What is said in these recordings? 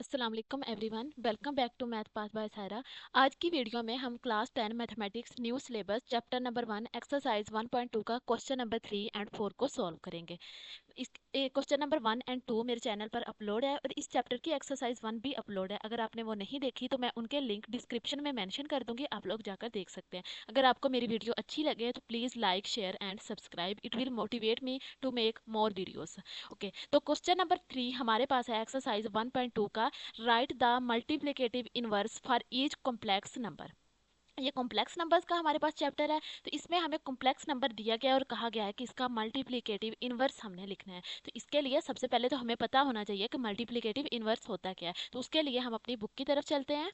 अस्सलाम वालेकुम everyone, welcome back to math pass by Saira. आज की वीडियो में हम class 10 mathematics new syllabus chapter number 1 exercise 1.2 का क्वेश्चन नंबर 3 एंड 4 को सॉल्व करेंगे। इस क्वेश्चन नंबर 1 एंड 2 मेरे चैनल पर अपलोड है और इस चैप्टर की एक्सरसाइज 1 भी अपलोड है। अगर आपने वो नहीं देखी तो मैं उनके लिंक डिस्क्रिप्शन में मेंशन कर दूंगी, आप लोग जाकर देख सकते हैं। अगर आपको मेरी वीडियो अच्छी लगे तो please like share and subscribe, it will motivate me to make more videos. Okay, तो क्वेश्चन नंबर 3 हमारे पास है एक्सरसाइज 1.2 का। Write the multiplicative inverse for each complex number. ये कॉम्प्लेक्स नंबर्स का हमारे पास चैप्टर है, तो इसमें हमें कॉम्प्लेक्स नंबर दिया गया है और कहा गया है कि इसका मल्टीप्लिकेटिव इनवर्स हमने लिखना है। तो इसके लिए सबसे पहले तो हमें पता होना चाहिए कि मल्टीप्लिकेटिव इनवर्स होता क्या है। तो उसके लिए हम अपनी बुक की तरफ चलते हैं।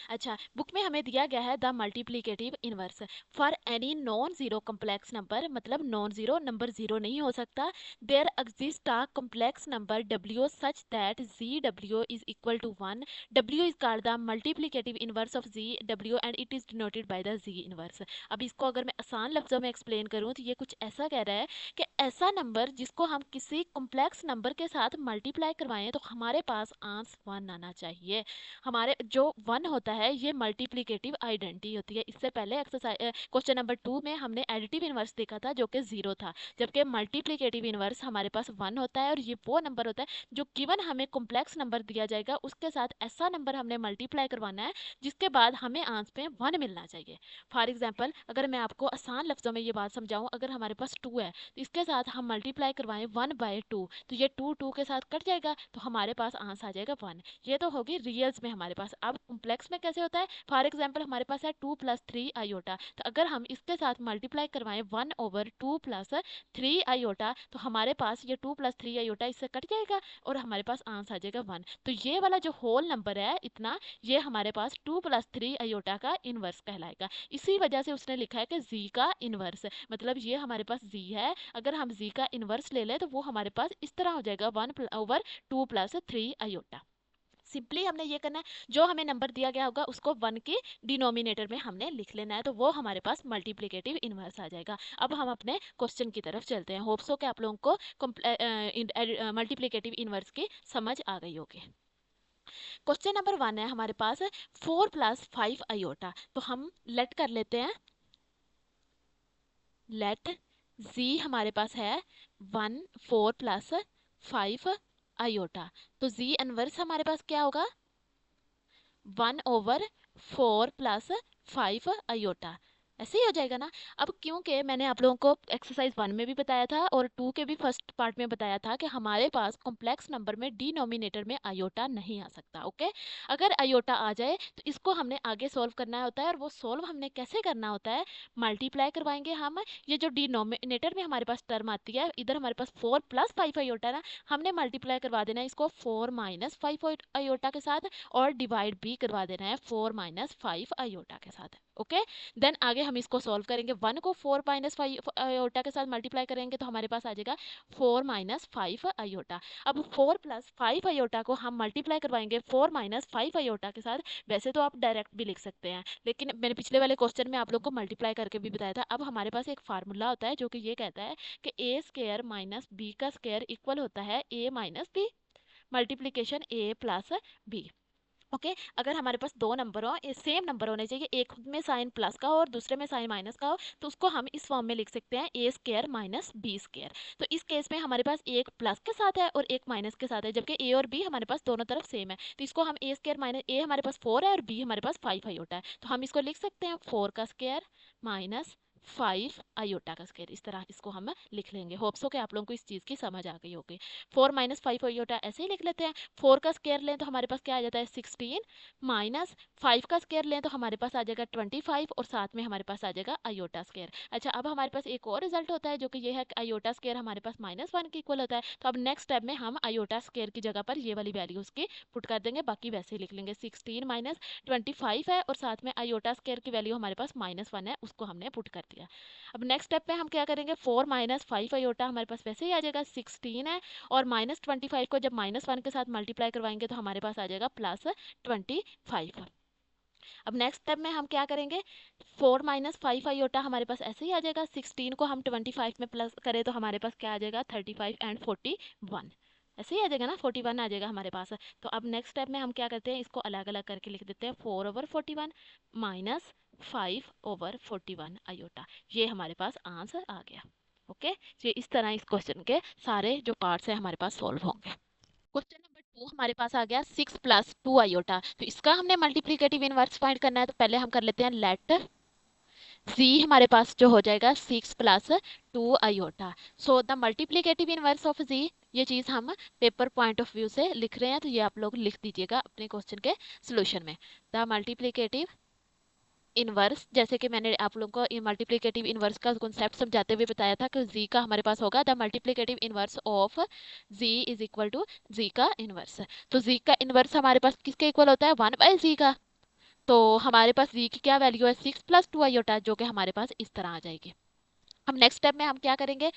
अच्छा, बुक में हमें दिया गया है the multiplicative inverse for any non zero complex number, मतलब नॉन जीरो नंबर जीरो नहीं हो सकता। There exist a complex number W such that Z W is equal to 1। W is called the multiplicative inverse of Z W and it is denoted by the Z inverse. अब इसको अगर मैं आसान लफ्जों में explain करूँ तो ये कुछ ऐसा कह रहा है कि ऐसा नंबर जिसको हम किसी कॉम्प्लेक्स नंबर के साथ मल्टीप्लाई करवाएं तो हमारे पास आंसर 1 आना चाहिए। हमारे जो 1 होता है ये मल्टीप्लिकेटिव आइडेंटिटी होती है। इससे पहले एक्सरसाइज क्वेश्चन नंबर 2 में हमने एडिटिव इनवर्स देखा था जो कि 0 था, जबकि मल्टीप्लिकेटिव इनवर्स हमारे पास 1 होता है और ये वो नंबर होता है जो गिवन हमें कॉम्प्लेक्स नंबर दिया जाएगा उसके साथ ऐसा नंबर हमने मल्टीप्लाई करवाना है जिसके बाद हमें आंसर पे 1 मिलना चाहिए। फॉर एग्जाम्पल अगर मैं आपको आसान लफ्जों में ये बात समझाऊं, अगर हमारे पास 2 है तो इसके साथ हम मल्टीप्लाई करवाएं 1/2, तो ये 2 के साथ कट जाएगा तो हमारे पास आंसर आ जाएगा 1। ये तो होगी रियल्स में हमारे पास। अब कॉम्प्लेक्स में कैसे होता है, फॉर एग्जाम्पल हमारे पास है 2 + 3 आयोटा, तो अगर हम इसके साथ मल्टीप्लाई करवाएं 1/2 + 3 आयोटा तो हमारे पास ये 2 + 3 आयोटा इससे कट जाएगा और हमारे पास आंसर आ जाएगा 1। तो ये वाला जो होल नंबर है इतना, ये हमारे पास 2 + 3 आयोटा का इनवर्स कहलाएगा। इसी वजह से उसने लिखा है कि जी का इनवर्स, मतलब ये हमारे पास जी है। अगर हम जी का इनवर्स ले लें तो वो हमारे पास इस तरह हो जाएगा 1/2 + 3 आयोटा। सिंपली हमने ये करना है, जो हमें नंबर दिया गया होगा उसको 1 के डिनोमिनेटर में हमने लिख लेना है, तो वो हमारे पास मल्टीप्लिकेटिव इनवर्स आ जाएगा। अब हम अपने क्वेश्चन की तरफ चलते हैं। होप्स हो कि आप लोगों को मल्टीप्लिकेटिव इनवर्स की समझ आ गई होगी। क्वेश्चन नंबर 1 है हमारे पास 4 + 5 आयोटा, तो हम लेट कर लेते हैं। लेट जी हमारे पास है 1 4 + 5 आयोटा, तो जी इनवर्स हमारे पास क्या होगा 1/4 + 5 आयोटा। ऐसे ही हो जाएगा ना। अब क्योंकि मैंने आप लोगों को एक्सरसाइज 1 में भी बताया था और 2 के भी फर्स्ट पार्ट में बताया था कि हमारे पास कॉम्प्लेक्स नंबर में डिनोमिनेटर में आयोटा नहीं आ सकता। ओके, अगर आयोटा आ जाए तो इसको हमने आगे सॉल्व करना होता है, और वो सॉल्व हमने कैसे करना होता है, मल्टीप्लाई करवाएंगे हम। ये जो डिनोमिनेटर में हमारे पास टर्म आती है, इधर हमारे पास 4 + 5 आयोटा है ना, हमने मल्टीप्लाई करवा देना है इसको 4 - 5 आयोटा के साथ, और डिवाइड भी करवा देना है 4 - 5 आयोटा के साथ। ओके, देन आगे हम इसको सॉल्व करेंगे। 1 को 4 - 5 आयोटा के साथ मल्टीप्लाई करेंगे तो हमारे पास आ जाएगा 4 - 5 आयोटा। अब 4 + 5 आयोटा को हम मल्टीप्लाई करवाएंगे 4 - 5 आयोटा के साथ। वैसे तो आप डायरेक्ट भी लिख सकते हैं, लेकिन मैंने पिछले वाले क्वेश्चन में आप लोग को मल्टीप्लाई करके भी बताया था। अब हमारे पास एक फार्मूला होता है जो कि ये कहता है कि a² - b का स्क्वायर इक्वल होता है a - b, multiplication a + b। Okay, अगर हमारे पास दो नंबर हो, सेम नंबर होने चाहिए, एक में साइन प्लस का हो और दूसरे में साइन माइनस का हो, तो उसको हम इस फॉर्म में लिख सकते हैं a² - b²। तो इस केस में हमारे पास एक प्लस के साथ है और एक माइनस के साथ है, जबकि a और b हमारे पास दोनों तरफ सेम है, तो इसको हम a² - a हमारे पास 4 है और b हमारे पास 5 आयोटा है, तो हम इसको लिख सकते हैं 4 का स्क्वायर माइनस 5 आयोटा का स्क्वायर। इस तरह इसको हम लिख लेंगे। होप्स हो कि आप लोगों को इस चीज़ की समझ आ गई होगी। 4 - 5 आयोटा ऐसे ही लिख लेते हैं। 4 का स्क्वायर लें तो हमारे पास क्या आ जाता है 16, माइनस 5 का स्क्वायर लें तो हमारे पास आ जाएगा 25, और साथ में हमारे पास आ जाएगा आयोटा स्क्वायर। अच्छा, अब हमारे पास एक और रिजल्ट होता है जो कि ये है कि आयोटा स्क्वायर हमारे पास -1 के इक्वल होता है। तो अब नेक्स्ट स्टेप में हम आयोटा स्क्वायर की जगह पर ये वाली वैल्यूज की पुट कर देंगे, बाकी वैसे ही लिख लेंगे। 16 - 25 है और साथ में आयोटा स्क्वायर की वैल्यू हमारे पास -1 है, उसको हमने पुट कर दिया। अब नेक्स्ट स्टेप में हम क्या करेंगे, 4 - 5 आयोटा हमारे पास वैसे ही आ जाएगा, 16 है, और -25 को जब -1 के साथ मल्टीप्लाई करवाएंगे तो हमारे पास आ जाएगा +25। अब नेक्स्ट स्टेप में हम क्या करेंगे, 4 - 5 आयोटा हमारे पास ऐसे ही आ जाएगा। 16 को हम 25 में प्लस करें तो हमारे पास क्या आ जाएगा 35 एंड 41। ऐसे ही आ जाएगा ना, 41 आ जाएगा हमारे पास। तो अब नेक्स्ट स्टेप में हम क्या करते हैं, इसको अलग अलग करके लिख देते हैं, 4/41 माइनस 5/41 आयोटा। ये हमारे पास आंसर आ गया। ओके, ये इस तरह इस क्वेश्चन के सारे जो पार्ट्स हैं हमारे पास सॉल्व होंगे। क्वेश्चन नंबर 2 हमारे पास आ गया 6 + 2 आयोटा। तो इसका हमने मल्टीप्लिकेटिव इनवर्स फाइंड करना है, तो पहले हम कर लेते हैं लेट z हमारे पास जो हो जाएगा 6 + 2 iota. So the multiplicative inverse of z, ये चीज हम पेपर पॉइंट ऑफ व्यू से लिख रहे हैं, तो ये आप लोग लिख दीजिएगा अपने क्वेश्चन के सोल्यूशन में। द मल्टीप्लिकेटिव इनवर्स, जैसे कि मैंने आप लोगों को मल्टीप्लिकेटिव इनवर्स का कॉन्सेप्ट समझाते हुए बताया था कि z का हमारे पास होगा the multiplicative inverse of z is equal to z का इनवर्स। तो z का इनवर्स हमारे पास किसके इक्वल होता है, 1/z का। तो हमारे पास z की क्या वैल्यू है, 6 + 2 आयोटा, जो कि हमारे पास इस तरह आ जाएगी। अब नेक्स्ट स्टेप में हम क्या करेंगे,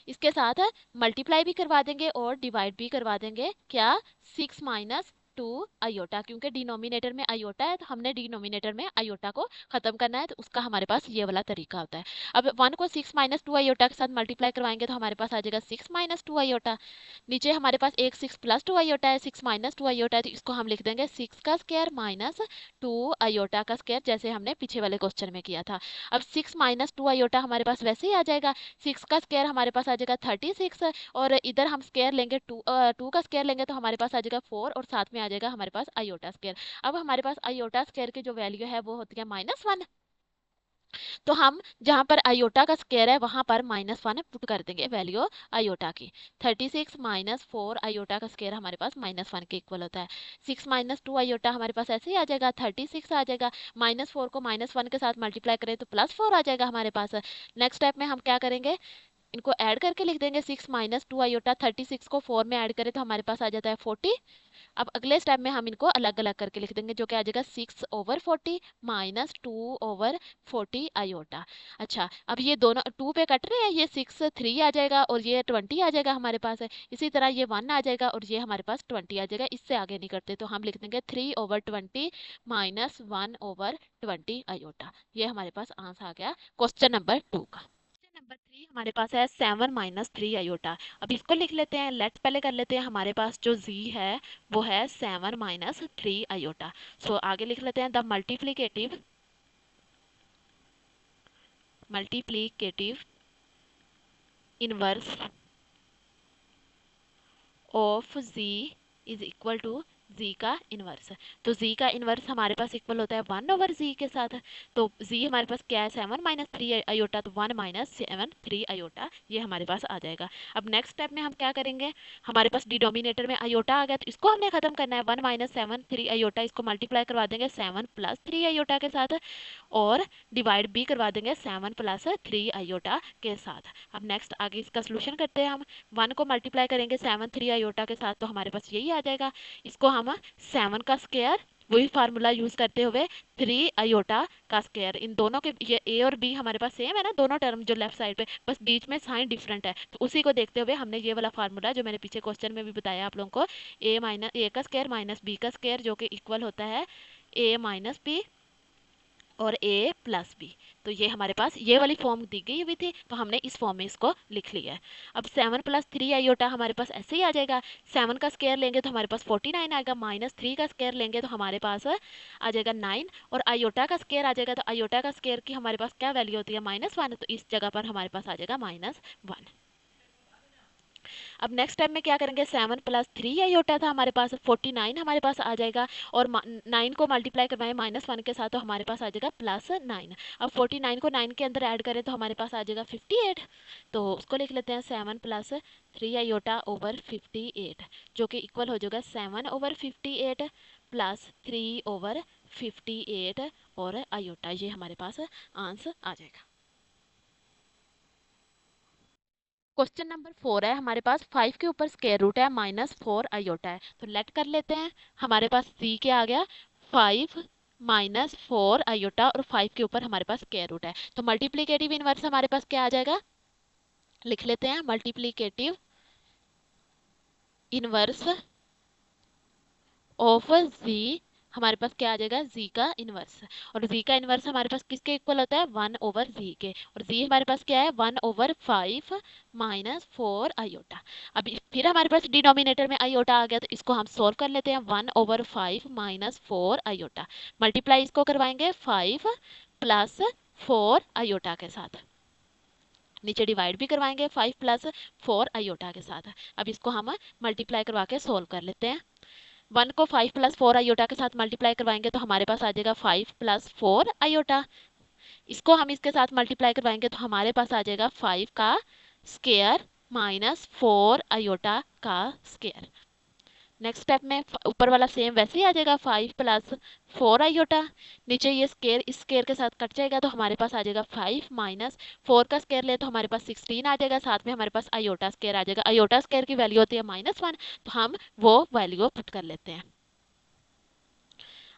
इसके साथ मल्टीप्लाई भी करवा देंगे और डिवाइड भी करवा देंगे, क्या 6 - 2 आयोटा, क्योंकि डिनोमिनेटर में आयोटा है, तो हमने डिनोमिनेटर में आयोटा को खत्म करना है, तो उसका हमारे पास ये वाला तरीका होता है। अब 1 को 6 - 2 आयोटा के साथ मल्टीप्लाई करवाएंगे तो हमारे पास आ जाएगा 6 - 2 आयोटा। नीचे हमारे पास एक 6 + 2 आयोटा है, 6 - 2 आयोटा है, तो इसको हम लिख देंगे 6 का स्क्वायर माइनस 2 आयोटा का स्क्वायर, जैसे हमने पीछे वाले क्वेश्चन में किया था। अब 6 - 2 आयोटा हमारे पास वैसे ही आ जाएगा, 6 का स्क्वायर हमारे पास आ जाएगा 36, और इधर हम स्क्वायर लेंगे 2 का स्क्वायर लेंगे तो हमारे पास आ जाएगा 4, और साथ में आ जाएगा हमारे पास आयोटा स्क्वायर। अब हमारे पास आयोटा स्क्वायर की जो वैल्यू है वो होती है -1, तो हम जहां पर आयोटा का स्क्वायर है वहां पर -1 पुट कर देंगे वैल्यू आयोटा की। 36 - 4 आयोटा का स्क्वायर हमारे पास -1 के इक्वल होता है। 6 - 2 आयोटा हमारे पास ऐसे ही आ जाएगा, 36 आ जाएगा, -4 को -1 के साथ मल्टीप्लाई करें तो +4 आ जाएगा हमारे पास। नेक्स्ट स्टेप में हम क्या करेंगे, इनको ऐड करके लिख देंगे, 6 - 2 आयोटा, 36 को 4 में ऐड करें तो हमारे पास आ जाता है 40। अब अगले स्टेप में हम इनको अलग अलग करके लिख देंगे, जो कि आ जाएगा 6/40 -2/40 आयोटा। अच्छा, अब ये दोनों 2 पे कट रहे हैं, ये 6 3 आ जाएगा और ये 20 आ जाएगा हमारे पास है। इसी तरह ये 1 आ जाएगा और ये हमारे पास 20 आ जाएगा। इससे आगे नहीं करते तो हम लिख देंगे 3/20 -1/20 आयोटा। ये हमारे पास आंसर आ गया क्वेश्चन नंबर 2 का। नंबर 3 हमारे पास है 7 - 3 आयोटा। अब इसको लिख लेते हैं, लेट्स पहले कर लेते हैं, हमारे पास जो z है वो है 7 - 3 आयोटा। सो आगे लिख लेते हैं the multiplicative inverse of z is equal to z का इनवर्स। तो z का इनवर्स हमारे पास इक्वल होता है 1/z के साथ। तो z हमारे पास क्या है, 7 - 3 आयोटा, तो 1 - 7 3 आयोटा, ये हमारे पास आ जाएगा। अब नेक्स्ट स्टेप में हम क्या करेंगे, हमारे पास डिनोमिनेटर में आयोटा आ गया, तो इसको हमने खत्म करना है, 1 - 7 3 आयोटा, इसको मल्टीप्लाई करवा देंगे 7 + 3 आयोटा के साथ, और डिवाइड भी करवा देंगे 7 + 3 आयोटा के साथ। अब नेक्स्ट आगे इसका सोल्यूशन करते हैं हम। 1 को मल्टीप्लाई करेंगे 7 3 आयोटा के साथ तो हमारे पास यही आ जाएगा। इसको हम 7 का स्क्वायर, वही फार्मूला यूज करते हुए 3 आयोटा का स्क्वायर, इन दोनों के ये a और b हमारे पास सेम है ना, दोनों टर्म जो लेफ्ट साइड पे, बस बीच में साइन डिफरेंट है, तो उसी को देखते हुए हमने ये वाला फार्मूला जो मैंने पीछे क्वेश्चन में भी बताया आप लोगों को, a का स्क्वायर माइनस b का स्क्वायर, जो कि इक्वल होता है a - b और a + b। तो ये हमारे पास ये वाली फॉर्म दी गई हुई थी, तो हमने इस फॉर्म में इसको लिख लिया है। अब 7 + 3 आयोटा हमारे पास ऐसे ही आ जाएगा, 7 का स्क्वायर लेंगे तो हमारे पास 49 आएगा, -3 का स्क्वायर लेंगे तो हमारे पास आ जाएगा 9, और आयोटा का स्क्वायर आ जाएगा, तो आयोटा का स्क्वायर की हमारे पास क्या वैल्यू होती है, -1, तो इस जगह पर हमारे पास आ जाएगा -1। अब नेक्स्ट टाइम में क्या करेंगे, 7 + 3 आयोटा था हमारे पास, 49 हमारे पास आ जाएगा, और 9 को मल्टीप्लाई करवाएं -1 के साथ तो हमारे पास आ जाएगा +9। अब 49 को 9 के अंदर ऐड करें तो हमारे पास आ जाएगा 58, तो उसको लिख लेते हैं 7 + 3 आयोटा ओवर 58, जो कि इक्वल हो जाएगा 7/58 + 3/58 और आयोटा, ये हमारे पास आंसर आ जाएगा। क्वेश्चन नंबर 4 है हमारे पास, 5 के ऊपर स्क्वायर रूट है -4 आयोटा है, तो लेट कर लेते हैं। हमारे पास c क्या आ गया, 5 -4 आयोटा, और 5 के ऊपर हमारे पास स्क्वायर रूट है, तो मल्टीप्लीकेटिव इनवर्स हमारे पास क्या आ जाएगा, लिख लेते हैं, मल्टीप्लीकेटिव इनवर्स ऑफ z हमारे पास क्या आ जाएगा, z का इनवर्स। और z का इनवर्स हमारे पास किसके इक्वल होता है, 1/z के। और z हमारे पास क्या है, 1/5 माइनस 4 आयोटा। अब फिर हमारे पास डिनोमिनेटर में आयोटा आ गया, तो इसको हम सोल्व कर लेते हैं। 1/5 माइनस 4 आयोटा, मल्टीप्लाई इसको करवाएंगे 5 प्लस 4 आयोटा के साथ, नीचे डिवाइड भी करवाएंगे 5 प्लस 4 आयोटा के साथ। अब इसको हम मल्टीप्लाई करवा के सोल्व कर लेते हैं। 1 को 5 प्लस 4 आयोटा के साथ मल्टीप्लाई करवाएंगे तो हमारे पास आ जाएगा 5 प्लस 4 आयोटा। इसको हम इसके साथ मल्टीप्लाई करवाएंगे तो हमारे पास आ जाएगा 5 का स्क्वायर माइनस 4 आयोटा का स्क्वायर। नेक्स्ट स्टेप में ऊपर वाला सेम वैसे ही आ जाएगा, 5 प्लस 4 आयोटा। नीचे ये स्केयर इस स्केयर के साथ कट जाएगा तो हमारे पास आ जाएगा 5 माइनस 4 का स्केयर ले तो हमारे पास 16 आ जाएगा। साथ में हमारे पास आयोटा स्केयर आ जाएगा। आयोटा स्केयर की वैल्यू होती है -1, तो हम वो वैल्यू पुट कर लेते हैं।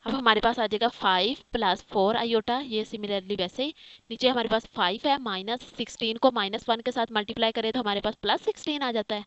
अब हमारे पास आ जाएगा 5 प्लस 4 आयोटा, ये सिमिलरली वैसे ही। नीचे हमारे पास 5 है, -16 को -1 के साथ मल्टीप्लाई करें तो हमारे पास +16 आ जाता है।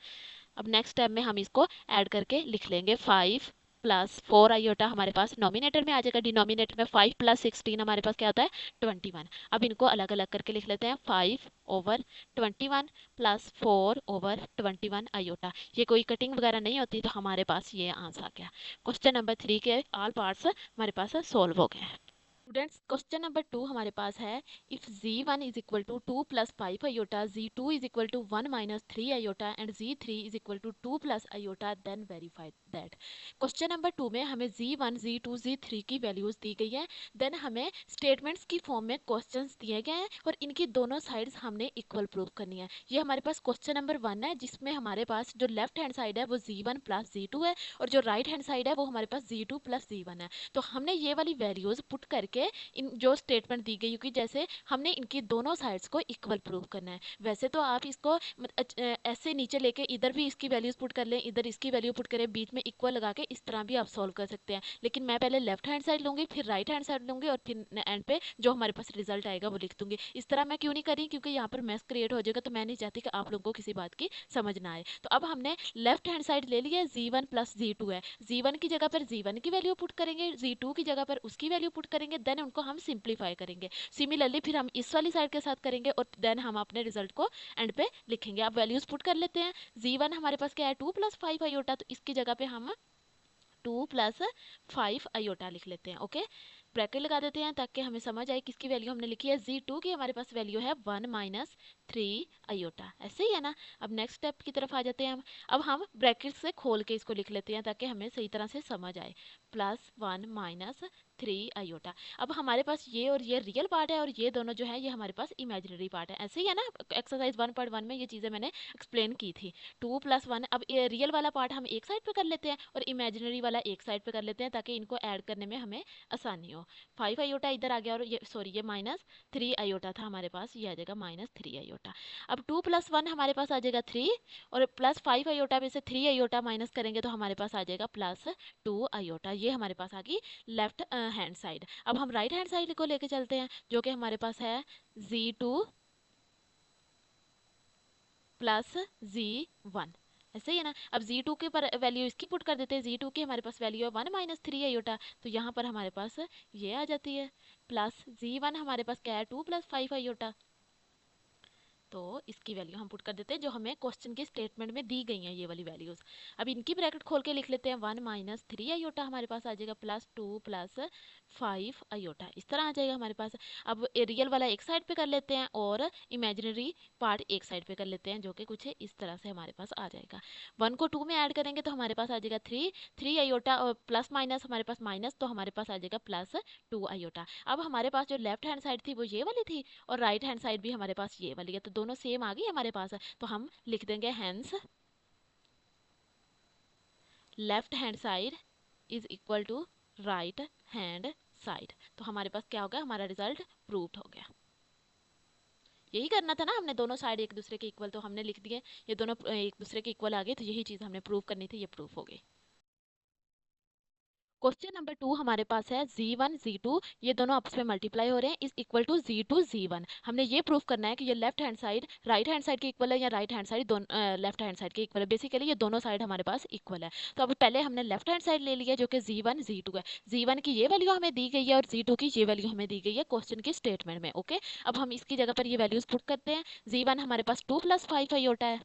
अब नेक्स्ट स्टेप में हम इसको ऐड करके लिख लेंगे। 5 प्लस 4 आयोटा हमारे पास नॉमिनेटर में आ जाएगा, डिनोमिनेटर में 5 प्लस 16 हमारे पास क्या होता है, 21। अब इनको अलग अलग करके लिख लेते हैं। 5/21 प्लस 4/21 आयोटा। ये कोई कटिंग वगैरह नहीं होती, तो हमारे पास ये आंसर आ गया। क्वेश्चन नंबर 3 के ऑल पार्ट्स हमारे पास सोल्व हो गए हैं। स्टूडेंट्स क्वेश्चन नंबर 2 हमारे पास है, if z1 is equal to 2 plus 5 iota, z2 is equal to 1 minus 3 iota and z3 is equal to 2 plus iota, then verify that. Question number 2 में हमें z1 z2 z3 की values दी गई है। Then हमें statements की form में questions दिए गए हैं और इनकी दोनों साइड्स हमने इक्वल प्रूव करनी है। ये हमारे पास क्वेश्चन नंबर 1 है, जिसमें हमारे पास जो लेफ्ट हैंड साइड है वो z1 प्लस z2 है और जो राइट हैंड साइड है वो हमारे पास z2 प्लस z1 है। तो हमने ये वाली वैल्यूज पुट करके इन जो स्टेटमेंट दी गई, क्योंकि जैसे हमने इनकी दोनों साइड्स को इक्वल प्रूव करना है। वैसे तो आप इसको ऐसे नीचे लेके इधर भी इसकी वैल्यूज पुट कर लें, इधर इसकी वैल्यू पुट करें, बीच में इक्वल लगा के इस तरह भी आप सॉल्व कर सकते हैं। लेकिन मैं पहले लेफ्ट हैंड साइड लूंगी, फिर राइट हैंड साइड लूंगी और फिर एंड पे जो हमारे पास रिजल्ट आएगा वो लिख दूंगी। इस तरह मैं क्यों नहीं करी, क्योंकि यहाँ पर मैस क्रिएट हो जाएगा, तो मैं नहीं चाहती कि आप लोगों को किसी बात की समझ ना आए। तो अब हमने लेफ्ट हैंड साइड ले लिया है, z1 प्लस z2 है। z1 की जगह पर z1 की वैल्यू पुट करेंगे, z2 की जगह पर उसकी वैल्यू पुट करेंगे, देन उनको हम सिंप्लीफाई करेंगे। सिमिलरली फिर हम इस वाली साइड के साथ करेंगे और देन हम अपने रिजल्ट को एंड पे लिखेंगे। अब वैल्यूज पुट कर लेते हैं। z1 हमारे पास क्या है, 2 प्लस 5 आयोटा, तो इसकी जगह पे हम 2 प्लस 5 आयोटा लिख लेते हैं। ओके, ब्रैकेट लगा देते हैं ताकि हमें समझ आए किसकी वैल्यू हमने लिखी है। z2 की हमारे पास वैल्यू है 1 माइनस 3 आयोटा, ऐसे ही है ना। अब नेक्स्ट स्टेप की तरफ आ जाते हैं हम। अब हम ब्रैकेट से खोल के इसको लिख लेते हैं ताकि हमें सही तरह से समझ आए। +1 माइनस 3 आयोटा। अब हमारे पास ये और ये रियल पार्ट है और ये दोनों जो है ये हमारे पास इमेजिनरी पार्ट है, ऐसे ही है ना। एक्सरसाइज 1.1 में ये चीज़ें मैंने एक्सप्लेन की थी। 2 + 1, अब ये रियल वाला पार्ट हम एक साइड पे कर लेते हैं और इमेजिनरी वाला एक साइड पे कर लेते हैं ताकि इनको ऐड करने में हमें आसानी हो। 5 आयोटा इधर आ गया और ये सॉरी ये -3 आयोटा था हमारे पास, ये आ जाएगा -3 आयोटा। अब 2 + 1 हमारे पास आ जाएगा 3 और +5 आयोटा में से 3 आयोटा माइनस करेंगे तो हमारे पास आ जाएगा +2 आयोटा। ये हमारे पास आ गई लेफ्ट हैंड साइड। अब हम राइट हैंड साइड को लेके चलते हैं, जो कि हमारे पास है z2 प्लस z1, ऐसे ही है ना। अब z2 के पर वैल्यू इसकी पुट कर देते हैं। z2 की हमारे पास वैल्यू है 1 माइनस 3 आयोटा, तो यहाँ पर हमारे पास ये आ जाती है। प्लस z1 हमारे पास क्या है, 2 + 5 आयोटा, तो इसकी वैल्यू हम पुट कर देते हैं जो हमें क्वेश्चन के स्टेटमेंट में दी गई हैं, ये वाली वैल्यूज। अब इनकी ब्रैकेट खोल के लिख लेते हैं। 1 माइनस 3 आयोटा हमारे पास आ जाएगा +2 + 5 आयोटा, इस तरह आ जाएगा हमारे पास। अब रियल वाला एक साइड पे कर लेते हैं और इमेजिनरी पार्ट एक साइड पे कर लेते हैं, जो कि कुछ इस तरह से हमारे पास आ जाएगा। 1 को 2 में ऐड करेंगे तो हमारे पास आ जाएगा 3 आयोटा और प्लस माइनस हमारे पास माइनस, तो हमारे पास आ जाएगा +2 आयोटा। अब हमारे पास जो लेफ्ट हैंड साइड थी वो ये वाली थी और राइट हैंड साइड भी हमारे पास ये वाली है, तो दोनों सेम आ गई हमारे पास। तो हम लिख देंगे hence left hand side is equal to right hand side. तो हमारे पास क्या हो गया, हमारा रिजल्ट प्रूव्ड हो गया। यही करना था ना हमने, दोनों साइड एक दूसरे के इक्वल, तो हमने लिख दिए। ये दोनों एक दूसरे के इक्वल आ गए, तो यही चीज़ हमने प्रूव करनी थी, ये प्रूफ हो गई। क्वेश्चन नंबर 2 हमारे पास है z1 z2 ये दोनों आपस में मल्टीप्लाई हो रहे हैं is equal to z2 z1। हमने ये प्रूव करना है कि ये left hand side right hand side के इक्वल है या right hand side left hand side के इक्वल है। बेसिकली ये दोनों साइड हमारे पास इक्वल है। तो अब पहले हमने लेफ्ट हैंड साइड ले लिया जो कि z1 z2 है। z1 की ये वैल्यू हमें दी गई है और z2 की ये वैल्यू हमें दी गई है क्वेश्चन की स्टेटमेंट में। ओके, अब हम इसकी जगह पर ये वैल्यूज पुट करते हैं। z1 हमारे पास 2 + 5 आयोटा है,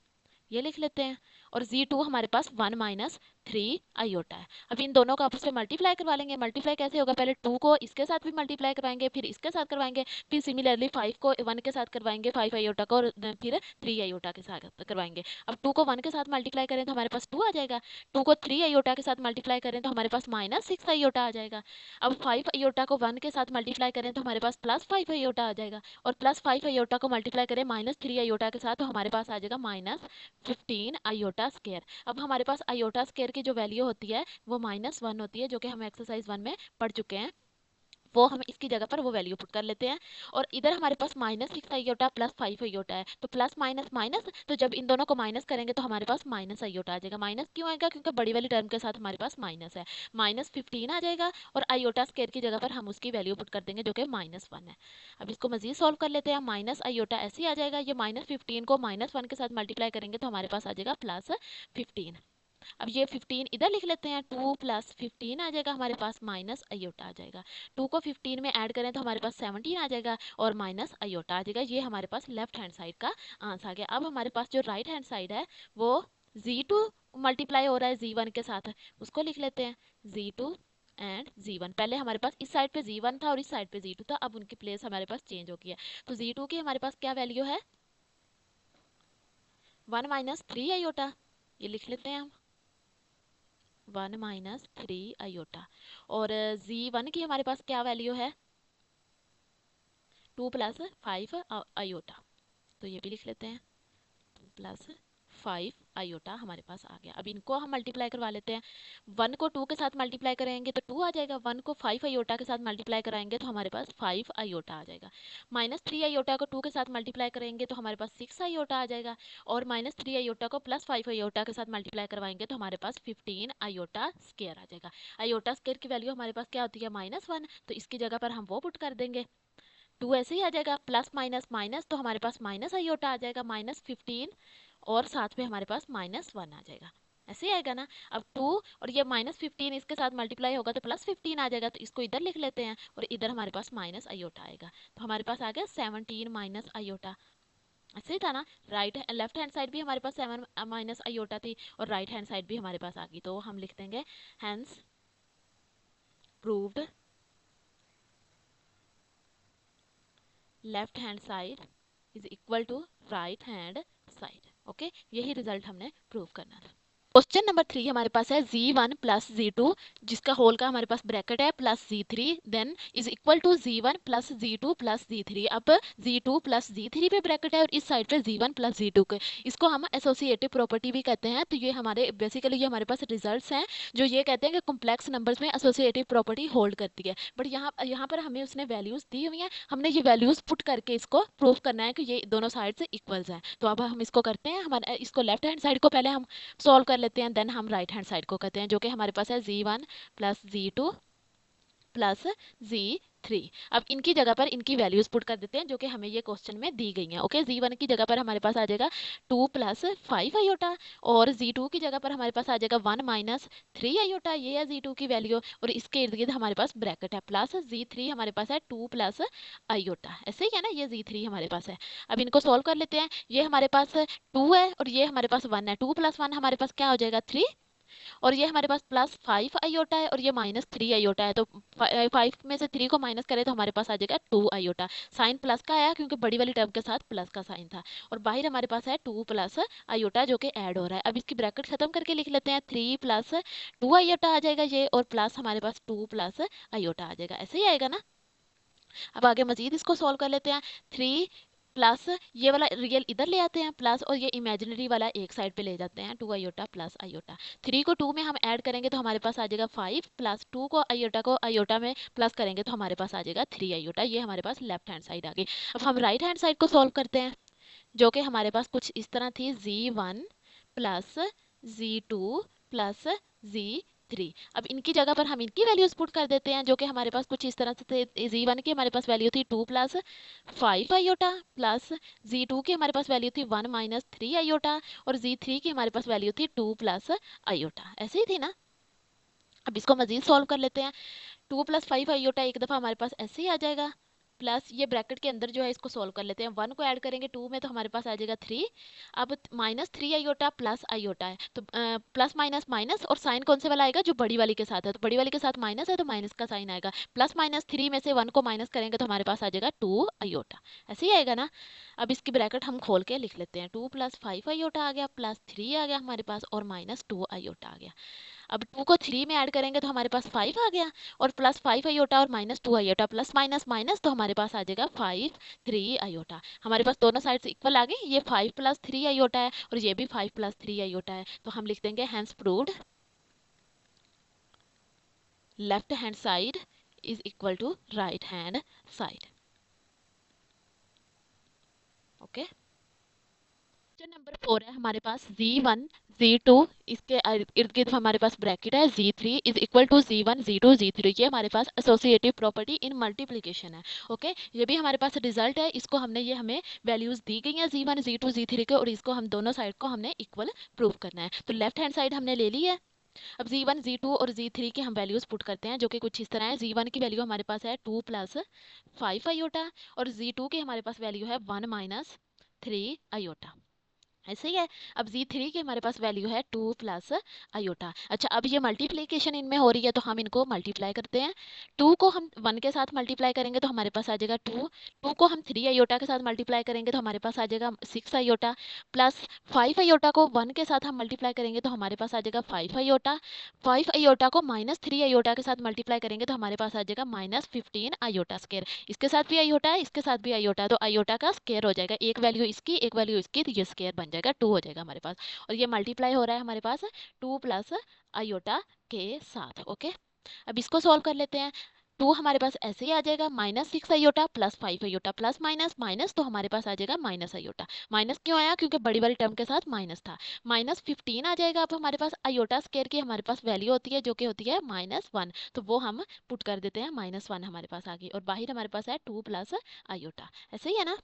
ये लिख लेते हैं, और z2 हमारे पास 1 - 3 आयोटा है। अब इन दोनों को आपस में मल्टीप्लाई करवा लेंगे। मल्टीप्लाई कैसे होगा, पहले 2 को इसके साथ भी मल्टीप्लाई करवाएंगे, फिर इसके साथ करवाएंगे, फिर सिमिलरली 5 को 1 के साथ करवाएंगे 5 आयोटा को, और फिर 3 आयोटा के साथ करवाएंगे। अब 2 को 1 के साथ मल्टीप्लाई करें तो हमारे पास 2 आ जाएगा। 2 को 3 आयोटा के साथ मल्टीप्लाई करें तो हमारे पास -6 आयोटा आ जाएगा। अब 5 आयोटा को 1 के साथ मल्टीप्लाई करें तो हमारे पास +5 आयोटा आ जाएगा, और +5 आयोटा को मल्टीप्लाई करें -3 आयोटा के साथ तो हमारे पास आ जाएगा -15 आयोटा स्क्वायर। अब हमारे पास आयोटा स्क्वायर की जो वैल्यू होती है वो -1 होती है, जो कि हम एक्सरसाइज 1 में पढ़ चुके हैं। वो हम इसकी जगह पर वो वैल्यू पुट कर लेते हैं। और इधर हमारे पास -6 आयोटा +5 आयोटा है, तो प्लस माइनस माइनस, तो जब इन दोनों को माइनस करेंगे तो हमारे पास माइनस आयोटा आ जाएगा। माइनस क्यों आएगा, क्योंकि बड़ी वाली टर्म के साथ हमारे पास माइनस है। -15 आ जाएगा, और आयोटा स्क्वायर की जगह पर हम उसकी वैल्यू पुट कर देंगे जो कि -1 है। अब इसको मजीद सॉल्व कर लेते हैं। माइनस आयोटा ऐसे ही आ जाएगा, ये -15 को -1 के साथ मल्टीप्लाई करेंगे तो हमारे पास आ जाएगा +15। अब ये 15 इधर लिख लेते हैं, 2 + 15 आ जाएगा हमारे पास, माइनस आयोटा आ जाएगा। 2 को 15 में ऐड करें तो हमारे पास 17 आ जाएगा, और माइनस आयोटा आ जाएगा। ये हमारे पास लेफ्ट हैंड साइड का आंसर आ गया। अब हमारे पास जो राइट हैंड साइड है वो z2 मल्टीप्लाई हो रहा है z1 के साथ, उसको लिख लेते हैं z2 एंड z1। पहले हमारे पास इस साइड पे z1 था और इस साइड पे z2 था, अब उनकी प्लेस हमारे पास चेंज हो गई है। तो z2 की हमारे पास क्या वैल्यू है, 1 - 3 आयोटा, ये लिख लेते हैं हम, 1 - 3 आयोटा। और z1 की हमारे पास क्या वैल्यू है, 2 + 5 आयोटा, तो ये भी लिख लेते हैं, 2 + 5 आयोटा हमारे पास आ गया। अब इनको हम मल्टीप्लाई करवा लेते हैं। 1 को 2 के साथ मल्टीप्लाई करेंगे तो 2 आ जाएगा, 1 को 5 आयोटा के साथ मल्टीप्लाई कराएंगे तो हमारे पास 5 आयोटा आ जाएगा। -3 आयोटा को 2 के साथ मल्टीप्लाई करेंगे तो हमारे पास 6 आयोटा आ जाएगा, और -3 आयोटा को +5 आयोटा के साथ मल्टीप्लाई करवाएंगे तो हमारे पास 15 आयोटा स्क्वायर आ जाएगा। आयोटा स्क्वायर की वैल्यू हमारे पास क्या होती है, -1, तो इसकी जगह पर हम वो पुट कर देंगे। 2 ऐसे ही आ जाएगा, प्लस माइनस माइनस, तो हमारे पास माइनस आयोटा आ जाएगा, -15, और साथ में हमारे पास -1 आ जाएगा। ऐसे ही आएगा ना। अब 2 और ये -15 इसके साथ मल्टीप्लाई होगा तो +15 आ जाएगा, तो इसको इधर लिख लेते हैं, और इधर हमारे पास माइनस आयोटा आएगा, तो हमारे पास आ गया 17 माइनस आयोटा। ऐसे ही था ना, राइट लेफ्ट हैंड साइड भी हमारे पास 7 माइनस आयोटा थी, और राइट हैंड साइड भी हमारे पास आ गई, तो हम लिख देंगे hence proved left hand side is equal to right hand side. Okay, यही रिजल्ट हमने प्रूव करना था। क्वेश्चन नंबर 3 हमारे पास है z1 + z2 जिसका होल का हमारे पास ब्रैकेट है plus z3 then is equal to z1 + z2 + z3। अब z2 + z3 पे ब्रैकेट है और इस साइड पे z1 + z2 के, इसको हम एसोसिएटिव प्रॉपर्टी भी कहते हैं। तो ये हमारे बेसिकली ये हमारे पास रिजल्ट्स हैं जो ये कहते हैं कि कॉम्प्लेक्स नंबर्स में एसोसिएटिव प्रॉपर्टी होल्ड करती है। बट यहाँ पर हमें उसने वैल्यूज दी हुई हैं, हमने ये वैल्यूज पुट करके इसको प्रूव करना है कि ये दोनों साइड से इक्वल्स हैं। तो अब हम इसको करते हैं, हमारे इसको लेफ्ट हैंड साइड को पहले हम सॉल्व कर लेते हैं, देन हम राइट हैंड साइड को करते हैं, जो कि हमारे पास है z1 + z2 + z3। अब इनकी जगह पर इनकी वैल्यूज पुट कर देते हैं जो कि हमें ये क्वेश्चन में दी गई हैं। ओके, z1 की जगह पर हमारे पास आ जाएगा 2 + 5 आयोटा, और z2 की जगह पर हमारे पास आ जाएगा 1 - 3 आयोटा, ये है z2 की वैल्यू, और इसके इर्द गिर्द हमारे पास ब्रैकेट है, प्लस z3 हमारे पास है 2 + आयोटा। ऐसे ही है ना, ये z3 हमारे पास है। अब इनको सॉल्व कर लेते हैं। ये हमारे पास 2 है और ये हमारे पास 1 है, 2 + 1 हमारे पास क्या हो जाएगा 3, और ये हमारे पास +5 आयोटा है और ये -3 आयोटा है, तो 5 में से 3 को माइनस करें तो हमारे पास आ जाएगा 2 आयोटा। साइन प्लस का आया क्योंकि बड़ी वाली टर्म के साथ प्लस का साइन था, और बाहर हमारे पास है 2 + आयोटा जो कि ऐड हो रहा है। अब इसकी ब्रैकेट खत्म करके लिख लेते हैं, 3 + 2 आयोटा आ जाएगा ये, और प्लस हमारे पास 2 + आयोटा आ जाएगा। ऐसे ही आएगा ना। अब आगे मजीद इसको सॉल्व कर लेते हैं। 3 प्लस ये वाला रियल इधर ले आते हैं प्लस, और ये इमेजिनरी वाला एक साइड पे ले जाते हैं, 2 आयोटा + आयोटा। 3 को 2 में हम ऐड करेंगे तो हमारे पास आ जाएगा 5, प्लस 2 को आयोटा में प्लस करेंगे तो हमारे पास आ जाएगा 3 आयोटा। ये हमारे पास लेफ्ट हैंड साइड आ गई। अब हम राइट हैंड साइड को सॉल्व करते हैं, जो कि हमारे पास कुछ इस तरह थी, z1 + z2 + z3 3। अब इनकी जगह पर हम इनकी वैल्यूज पुट कर देते हैं, जो कि हमारे पास कुछ इस तरह से थे। Z1 की हमारे पास वैल्यू थी 2 प्लस 5 आयोटा, प्लस Z2 की हमारे पास वैल्यू थी 1 माइनस 3 आयोटा, और Z3 की हमारे पास वैल्यू थी 2 प्लस आयोटा। ऐसे ही थी ना। अब इसको मजीद सॉल्व कर लेते हैं। 2 प्लस 5 आयोटा एक दफ़ा हमारे पास ऐसे ही आ जाएगा, प्लस ये ब्रैकेट के अंदर जो है इसको सॉल्व कर लेते हैं। 1 को ऐड करेंगे 2 में तो हमारे पास आ जाएगा 3। अब माइनस 3 आयोटा प्लस आयोटा है, तो प्लस माइनस माइनस, और साइन कौन से वाला आएगा, जो बड़ी वाली के साथ है, तो बड़ी वाली के साथ माइनस है तो माइनस का साइन आएगा। प्लस माइनस 3 में से 1 को माइनस करेंगे तो हमारे पास आ जाएगा 2 आयोटा। ऐसे ही आएगा ना। अब इसकी ब्रैकेट हम खोल के लिख लेते हैं। 2 प्लस 5 आयोटा आ गया, प्लस 3 आ गया हमारे पास, और माइनस 2 आयोटा आ गया। अब 2 को 3 में ऐड करेंगे तो हमारे पास 5 आ गया, और प्लस 5 आयोटा और minus 2 iota, plus minus minus, तो हमारे पास आ जाएगा 5 3 आयोटा। हमारे पास दोनों साइड्स इक्वल आ गई। ये 5 प्लस 3 आयोटा है और ये भी 5 प्लस 3 आयोटा है, तो हम लिख देंगे hence proved left hand side is equal to right hand side. Okay. Question number 4 है हमारे पास Z1 Z2, इसके इर्द गिर्द हमारे पास ब्रैकेट है। Z3 is equal to Z1 Z2 Z3। ये हमारे पास एसोसिएटिव प्रॉपर्टी इन मल्टीप्लिकेशन है। ओके, ये भी हमारे पास रिजल्ट है। इसको हमने ये हमें वैल्यूज दी गई हैं Z1 Z2 Z3 के, और इसको हम दोनों साइड को हमने इक्वल प्रूव करना है। तो लेफ्ट हैंड साइड हमने ले ली है। अब Z1 Z2 और Z3 की हम वैल्यूज पुट करते हैं, जो कि कुछ इस तरह है। Z1 की वैल्यू हमारे पास है 2 प्लस 5 आयोटा, और Z2 की हमारे पास वैल्यू है 1 माइनस 3 आयोटा। ऐसे ही है। अब Z3 की हमारे पास वैल्यू है 2 प्लस आयोटा। अच्छा, अब ये मल्टीप्लिकेशन इनमें हो रही है तो हम इनको मल्टीप्लाई करते हैं। 2 को हम 1 के साथ मल्टीप्लाई करेंगे तो हमारे पास आ जाएगा 2। 2 को हम 3 आयोटा के साथ मल्टीप्लाई करेंगे तो हमारे पास आ जाएगा 6 आयोटा, प्लस 5 आयोटा को 1 के साथ हम मल्टीप्लाई करेंगे तो हमारे पास आ जाएगा 5 आयोटा। 5 आयोटा को माइनस 3 आयोटा के साथ मल्टीप्लाई करेंगे तो हमारे पास आ जाएगा माइनस 15 आयोटा स्केयर। इसके साथ भी आयोटा है, इसके साथ भी आयोटा है, तो आयोटा का स्केयर हो जाएगा। एक वैल्यू इसकी, एक वैल्यू इसकी, तो ये स्केयर बन जाएगा 2 हो जाएगा हमारे पास। और ये मल्टीप्लाई हो रहा है हमारे पास 2 प्लस आयोटा के साथ। ओके, अब इसको सॉल्व कर लेते हैं। 2 हमारे पास ऐसे ही आ जाएगा, minus 6 iota plus 5 iota, plus minus minus, तो हमारे पास आ जाएगा माइनस आयोटा। माइनस क्यों आया, क्योंकि बड़ी वाली टर्म के साथ माइनस था। माइनस 15 आ जाएगा। अब हमारे पास आयोटा स्केयर की हमारे पास वैल्यू होती है, जो कि होती है -1, तो वो हम पुट कर देते हैं। -1 हमारे पास आ गई, और बाहर हमारे पास है 2 प्लस आयोटा। ऐसे ही है ना।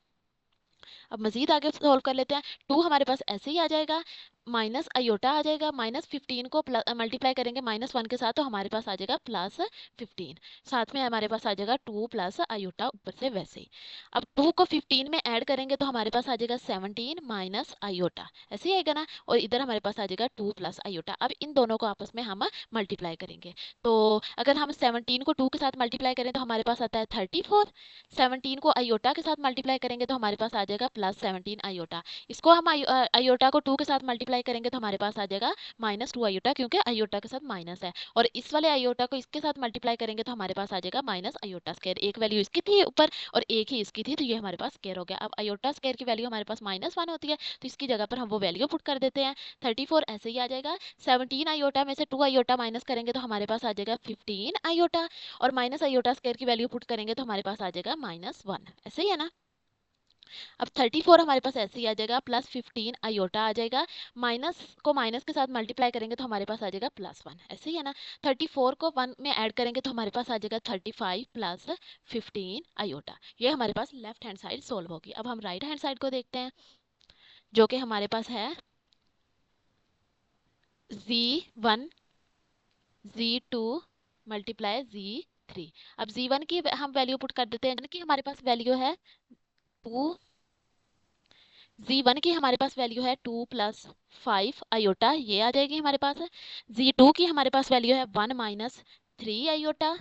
अब मजीद आगे सॉल्व कर लेते हैं। 2 हमारे पास ऐसे ही आ जाएगा, माइनस आयोटा आ जाएगा। -15 को मल्टीप्लाई करेंगे -1 के साथ तो हमारे पास आ जाएगा +15। साथ में हमारे पास आ जाएगा 2 प्लस आयोटा ऊपर से वैसे ही। अब 2 को 15 में ऐड करेंगे तो हमारे पास आ जाएगा 17 माइनस आयोटा। ऐसे ही आएगा ना। और इधर हमारे पास आ जाएगा 2 प्लस आयोटा। अब इन दोनों को आपस में हम मल्टीप्लाई करेंगे, तो अगर हम 17 को 2 के साथ मल्टीप्लाई करें तो हमारे पास आता है 34। 17 को आयोटा के साथ मल्टीप्लाई करेंगे तो हमारे पास आ जाएगा +17 आयोटा। इसको हम आयोटा को 2 के साथ मल्टीप्लाई करेंगे तो हमारे पास आ जाएगा -2 आयोटा, क्योंकि आयोटा के साथ माइनस है। और इस वाले आयोटा को इसके साथ मल्टीप्लाई करेंगे तो हमारे पास आ जाएगा माइनस आयोटा स्क्वायर। एक वैल्यू इसकी थी ऊपर और एक ही इसकी थी, तो ये हमारे पास स्क्वायर हो गया। अब आयोटा स्क्वायर की वैल्यू हमारे पास -1 होती है, तो इसकी जगह पर हम वो वैल्यू पुट कर देते हैं। 34 ऐसे ही आ जाएगा। 17 आयोटा में से 2 आयोटा माइनस करेंगे तो हमारे पास आ जाएगा 15 आयोटा, और माइनस आयोटा स्क्वायर की वैल्यू पुट करेंगे तो हमारे पास आ जाएगा -1। ऐसे ही है ना। अब 34 हमारे पास ऐसे ही आ जाएगा, +15 आयोटा आ जाएगा। माइनस को माइनस के साथ मल्टीप्लाई करेंगे तो हमारे पास आ जाएगा +1। ऐसे ही है ना। 34 को 1 में ऐड करेंगे तो हमारे पास आ जाएगा 35 प्लस 15 आयोटा। ये हमारे पास लेफ्ट हैंड साइड सोल्व होगी। अब हम राइट हैंड साइड को देखते हैं, जो कि हमारे पास है Z1 Z2 मल्टीप्लाई Z3। अब Z1 की हम वैल्यू पुट कर देते हैं, कि हमारे पास वैल्यू है 2। Z1 की हमारे पास वैल्यू है 2 प्लस 5 आयोटा, ये आ जाएगी हमारे पास। Z2 की हमारे पास वैल्यू है 1 माइनस 3 आयोटा,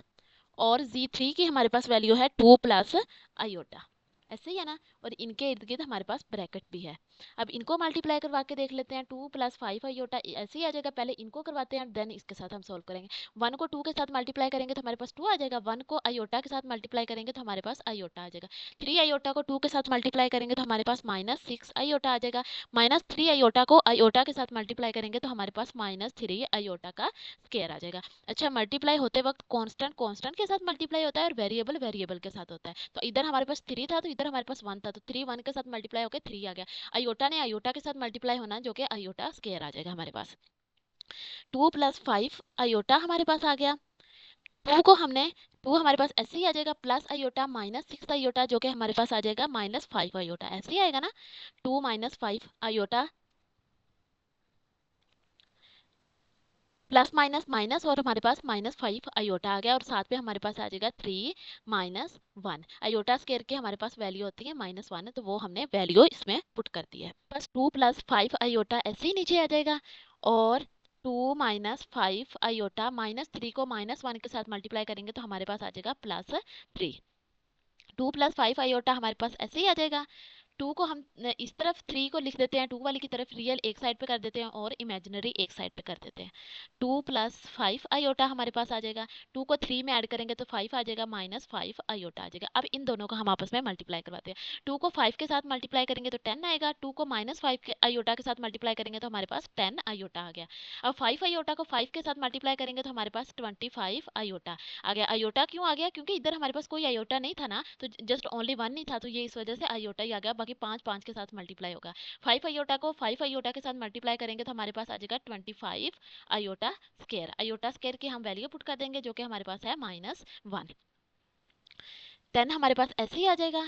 और Z3 की हमारे पासे वैल्यू है 2 प्लस आयोटा। ऐसे ही है ना। और इनके इर्द गिर्द हमारे पास ब्रैकेट भी है। अब इनको मल्टीप्लाई करवा के देख लेते हैं। 2 प्लस 5 आयोटा ऐसे ही आ जाएगा। पहले इनको करवाते हैं, देन इसके साथ हम सोल्व करेंगे। 1 को 2 के साथ मल्टीप्लाई करेंगे तो हमारे पास 2 आ जाएगा। 1 को आयोटा के साथ मल्टीप्लाई करेंगे तो हमारे पास आयोटा आ जाएगा। 3 आयोटा को 2 के साथ मल्टीप्लाई करेंगे तो हमारे पास -6 आयोटा आ जाएगा। -3 आयोटा को आयोटा के साथ मल्टीप्लाई करेंगे तो हमारे पास -3 आयोटा का स्क्वायर आ जाएगा। अच्छा, मल्टीप्लाई होते वक्त कांस्टेंट कांस्टेंट के साथ मल्टीप्लाई होता है और वेरिएबल वेरिएबल के साथ होता है। तो इधर हमारे पास 3 था तो इधर हमारे पास 1 था, तो 3 1 के साथ मल्टीप्लाई होकर 3 आ गया। आयोटा ने आयोटा के साथ मल्टीप्लाई होना, जो कि आयोटा स्क्वायर आ जाएगा हमारे पास। 2 प्लस 5 आयोटा हमारे पास आ गया। 2 को हमने 2 हमारे पास ऐसे ही आ जाएगा, प्लस आयोटा माइनस 6 आयोटा जो कि हमारे पास आ जाएगा माइनस 5 आयोटा, ऐसे ही आएगा ना। 2 minus 5 iota plus minus minus और हमारे पास माइनस 5 आयोटा आ गया, और साथ में हमारे पास आ जाएगा 3 माइनस 1। आयोटा स्केयर के हमारे पास वैल्यू होती है -1, तो वो हमने वैल्यू इसमें पुट कर दी है। बस 2 प्लस 5 आयोटा ऐसे ही नीचे आ जाएगा, और 2 माइनस 5 आयोटा -3 को -1 के साथ मल्टीप्लाई करेंगे तो हमारे पास आ जाएगा +3। 2 प्लस 5 आयोटा हमारे पास ऐसे ही आ जाएगा। 2 को हम इस तरफ 3 को लिख देते हैं, 2 वाली की तरफ रियल एक साइड पे कर देते हैं और इमेजिनरी एक साइड पे कर देते हैं। 2 प्लस 5 आयोटा हमारे पास आ जाएगा। 2 को 3 में ऐड करेंगे तो 5 आ जाएगा, -5 आयोटा आ जाएगा। अब इन दोनों को हम आपस में मल्टीप्लाई करवाते हैं। 2 को 5 के साथ मल्टीप्लाई करेंगे तो 10 आएगा, 2 को -5 के आयोटा के साथ मल्टीप्लाई करेंगे तो हमारे पास 10 आयोटा आ गया। अब 5 आयोटा को 5 के साथ मल्टीप्लाई करेंगे तो हमारे पास 25 आयोटा आ गया। आयोटा क्यों आ गया? क्योंकि इधर हमारे पास कोई आयोटा नहीं था ना, तो जस्ट ओनली 1 नहीं था, तो ये इस वजह से आयोटा ही आ गया। बाकी 5 5 के साथ मल्टीप्लाई होगा। 5 आयोटा को 5 आयोटा के साथ मल्टीप्लाई करेंगे तो हमारे पास आ जाएगा 25 आयोटा स्केयर। आयोटा स्केयर की हम वैल्यू पुट कर देंगे जो कि हमारे पास है -1। 10 हमारे पास ऐसे ही आ जाएगा,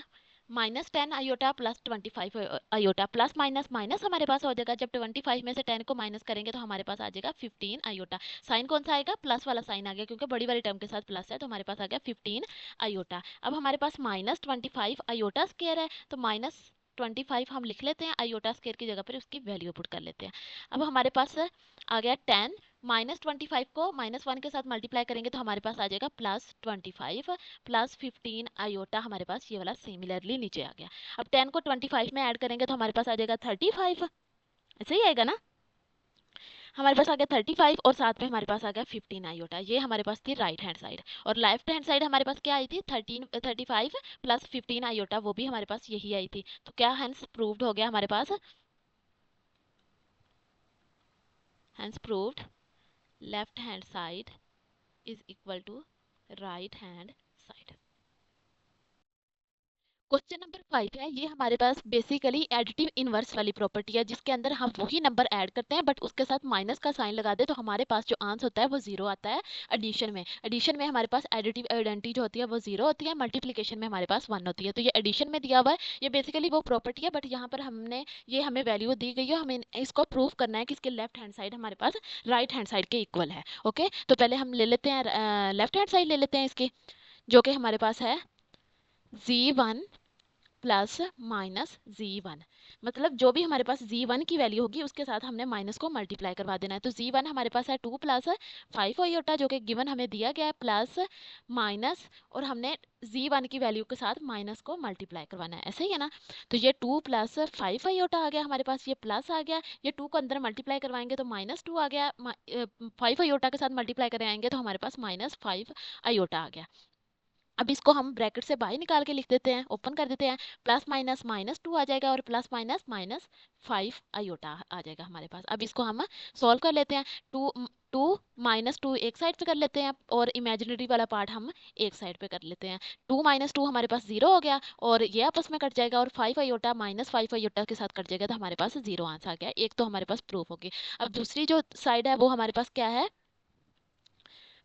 -10 iota plus 25 iota, plus minus minus हमारे पास हो जाएगा। जब 25 में से 10 को माइनस करेंगे तो हमारे पास आ जाएगा 15 आयोटा। साइन कौन सा आएगा? प्लस वाला साइन आ गया, क्योंकि बड़ी वाली टर्म के साथ प्लस है, तो हमारे पास आ गया 15 आयोटा। अब हमारे पास -25 आयोटा स्केयर है, तो -25 हम लिख लेते हैं, आयोटा स्केयर की जगह पर उसकी वैल्यू पुट कर लेते हैं। अब हमारे पास आ गया 10, -25 को -1 के साथ मल्टीप्लाई करेंगे तो हमारे पास आ जाएगा +25 प्लस 15 आयोटा, हमारे पास ये वाला सिमिलरली नीचे आ गया। अब 10 को 25 में ऐड करेंगे तो हमारे पास आ जाएगा 35, ऐसे ही आएगा ना। हमारे पास आ गया 35 और साथ में हमारे पास आ गया 15 आयोटा। ये हमारे पास थी राइट हैंड साइड, और लेफ्ट हैंड साइड हमारे पास क्या आई थी? 35 प्लस 15 आयोटा, वो भी हमारे पास यही आई थी। तो क्या हैंस प्रूव्ड हो गया हमारे पास? Hence proved left hand side is equal to right hand side. Question number 5 है, ये हमारे पास बेसिकली एडिटिव इनवर्स वाली प्रॉपर्टी है, जिसके अंदर हम वही नंबर ऐड करते हैं बट उसके साथ माइनस का साइन लगा दे तो हमारे पास जो आंसर होता है वो 0 आता है। एडिशन में हमारे पास एडिटिव आइडेंटिटी जो होती है वो 0 होती है, मल्टीप्लिकेशन में हमारे पास 1 होती है। तो ये एडिशन में दिया हुआ है, ये बेसिकली वो प्रॉपर्टी है, बट यहाँ पर हमने ये हमें वैल्यू दी गई है, हमें इसको प्रूव करना है कि इसके लेफ्ट हैंड साइड हमारे पास राइट हैंड साइड के इक्वल है। ओके, तो पहले हम ले लेते हैं लेफ्ट हैंड साइड ले लेते हैं इसकी, जो कि हमारे पास है z1 प्लस -z1। मतलब जो भी हमारे पास z1 की वैल्यू होगी उसके साथ हमने माइनस को मल्टीप्लाई करवा देना है। तो z1 हमारे पास है 2 प्लस 5 आयोटा, जो कि गिवन हमें दिया गया है, प्लस माइनस, और हमने z1 की वैल्यू के साथ माइनस को मल्टीप्लाई करवाना है, ऐसे ही है ना। तो ये 2 प्लस 5 आयोटा आ गया हमारे पास, ये प्लस आ गया, ये 2 को अंदर मल्टीप्लाई करवाएंगे तो -2 आ गया, 5 आयोटा के साथ मल्टीप्लाई कराएंगे तो हमारे पास -5 आयोटा आ गया। अब इसको हम ब्रैकेट से बाहर निकाल के लिख देते हैं, ओपन कर देते हैं, प्लस माइनस -2 आ जाएगा और प्लस माइनस -5 आयोटा आ जाएगा हमारे पास। अब इसको हम सॉल्व कर लेते हैं। 2 2 -2 एक साइड पे कर लेते हैं और इमेजिनरी वाला पार्ट हम एक साइड पे कर लेते हैं। 2 -2 हमारे पास 0 हो गया और ये आपस में कट जाएगा, और 5 आयोटा -5 आयोटा के साथ कट जाएगा, तो हमारे पास 0 आंसर आ गया। एक तो हमारे पास प्रूफ होगी। अब दूसरी जो साइड है वो हमारे पास क्या है?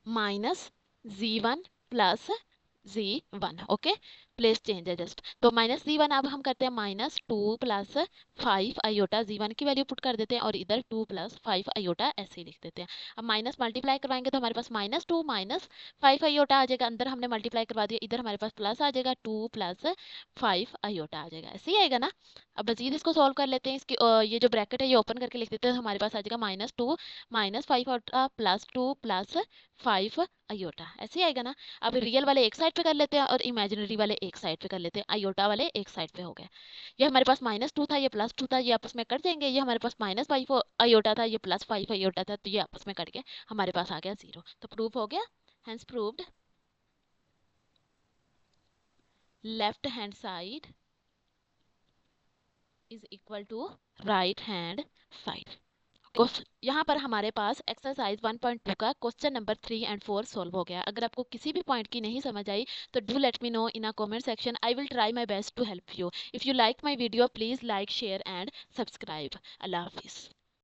-z1 plus z1। Okay, place change है जस्ट। तो -z1 अब हम करते हैं -2 प्लस 5 आयोटा, z1 की वैल्यू पुट कर देते हैं और इधर 2 प्लस 5 आयोटा ऐसे ही लिख देते हैं। अब माइनस मल्टीप्लाई करवाएंगे तो हमारे पास -2 -5 आयोटा आ जाएगा, अंदर हमने मल्टीप्लाई करवा दिया, इधर हमारे पास प्लस आ जाएगा, 2 प्लस 5 आयोटा आ जाएगा, ऐसे ही आएगा ना। अब मजीद इसको सॉल्व कर लेते हैं। इसकी ये जो ब्रैकेट है ये ओपन करके लिख देते हैं, तो हमारे पास आ जाएगा -2 -5 आयोटा प्लस 2 प्लस 5 आयोटा, ऐसे ही आएगा ना। अब रियल वाले एक साइड पे कर लेते हैं और इमेजिनरी वाले एक साइड पे कर लेते हैं, आयोटा वाले एक साइड पे हो गए। ये हमारे पास -2 था, ये +2 था, ये आपस में कट जाएंगे। ये हमारे पास -5 आयोटा था, ये +5 आयोटा था, तो ये आपस में कट के हमारे पास आ गया 0। तो प्रूफ हो गया, hence proved left hand side is equal to right hand side. यहाँ पर हमारे पास एक्सरसाइज 1.2 का क्वेश्चन नंबर 3 एंड 4 सॉल्व हो गया। अगर आपको किसी भी पॉइंट की नहीं समझ आई तो do let me know in a comment section, I will try my best to help you. If you like my video please like share and subscribe. Allah हाफिज़।